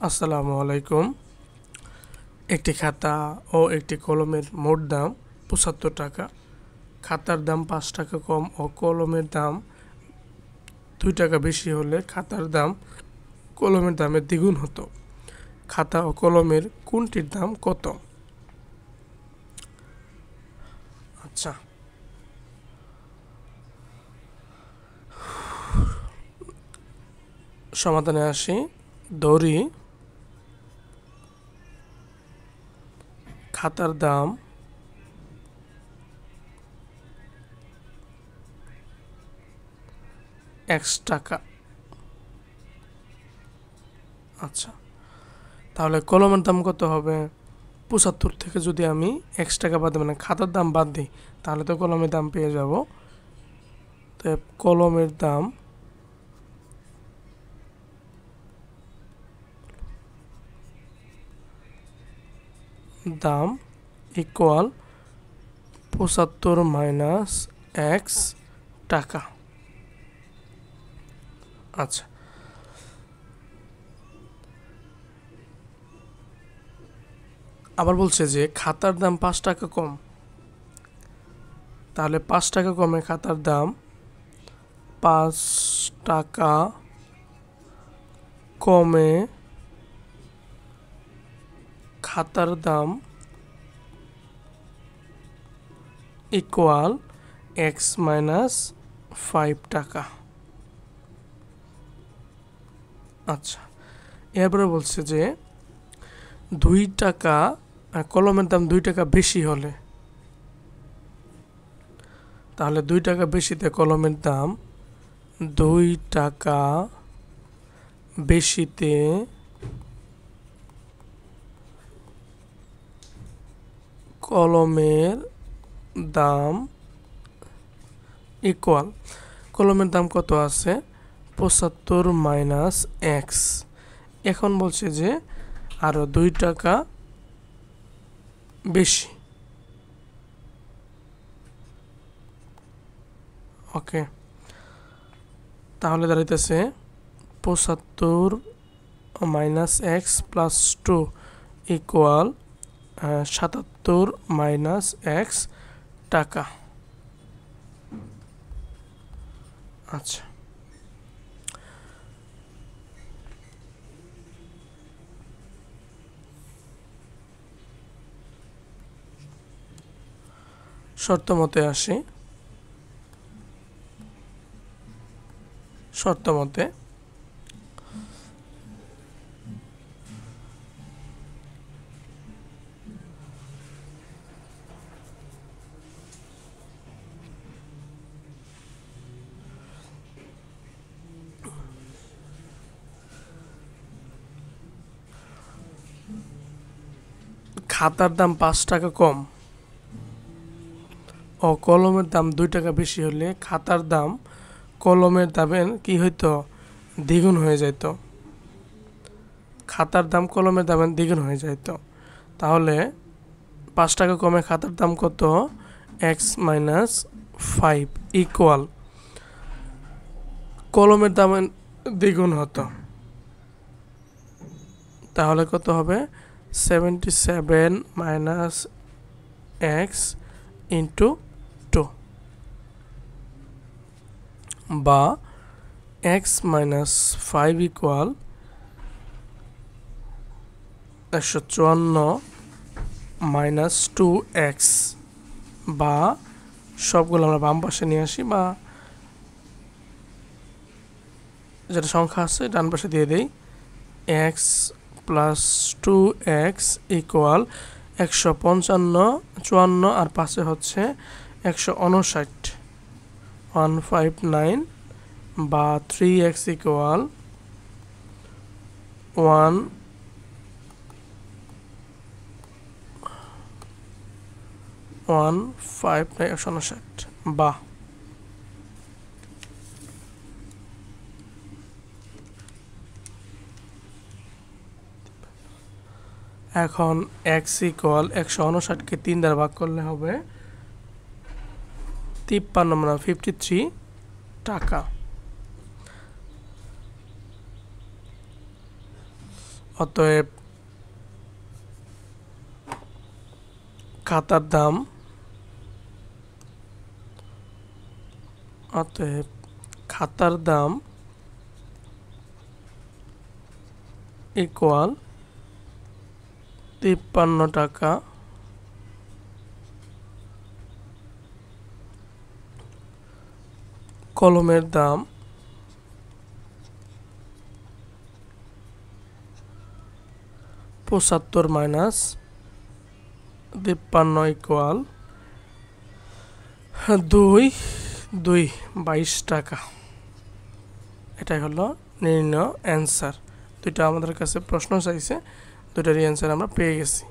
আসসালামু আলাইকুম। একটি খাতা ও একটি কলমের মোট দাম ৭৫ টাকা। খাতার দাম ৫ টাকা কম ও কলমের দাম ২ টাকা বেশি হলে খাতার দাম কলমের দামের দ্বিগুণ হতো। খাতা ও কলমের কোনটির দাম কত? আচ্ছা, সমাধানে আসি। ধরি খাতার দাম x টাকা। আচ্ছা, তাহলে কলমের দাম কত হবে? ৭৫ থেকে যদি আমি x টাকা বাদ দিই, মানে খাতার দাম বাদ দিই, তাহলে তো কলমের দাম পেয়ে যাব। তো কলমের দাম ইকুয়াল ৭৫ মাইনাস x টাকা। আচ্ছা, আবার বলছে যে খাতার দাম ৫ টাকা কম, তাহলে ৫ টাকা কমে খাতার দাম ৫ টাকা কমে খাতার দাম ইকুয়াল x মাইনাস ৫ টাকা। আচ্ছা, এরপরে বলছে যে ২ টাকা কলমের দাম ২ টাকা বেশি হলে, তাহলে ২ টাকা বেশিতে কলমের দাম ২ টাকা বেশিতে কলমের দাম ইকুয়াল, কলমের দাম কত আছে? ৭৫ মাইনাস x। এখন বলছে যে আরও ২ টাকা বেশি। ওকে, তাহলে দাঁড়াইতেছে ৭৫ minus x plus 2 equal ৭৭ minus x টাকা। আচ্ছা, শর্ত মতে আসি। শর্ত মতে খাতার দাম ৫ টাকা কম ও কলমের দাম ২ টাকা বেশি হলে খাতার দাম কলমের দামের কি হইতো? দ্বিগুণ হয়ে যেত। খাতার দাম কলমের দামের দ্বিগুণ হয়ে যেত। তাহলে ৫ টাকা কমে খাতার দাম কত? x মাইনাস ৫ ইকুয়াল কলমের দামের দ্বিগুণ হতো। তাহলে কত হবে? 77 মাইনাস x ইন্টু 2 বা x minus ৫ equal ১৫৪ minus 2x, বা সবগুলো আমরা বাম পাশে নিয়ে আসি, বা যেটা সংখ্যা আছে ডান পাশে দিয়ে দেই। x প্লাস 2x ইকুয়াল ১৫৪ আর পাশে হচ্ছে ১৫৯, 159, বা 3x ইকুয়াল 159, বা এখন x ইকুয়াল ১৫৯কে ৩ দ্বারা ভাগ করলে হবে ৫৩ মানে 53 টাকা। অতএব খাতার দাম ইকুয়াল 53 টাকা, কলমের দাম 75 মাইনাস 53 ইকুয়াল 22 টাকা। এটাই হলো নির্ণয় অ্যান্সার। দুইটা আমাদের কাছে প্রশ্ন চাইছে, দুইটারই অ্যান্সার আমরা পেয়ে গেছি।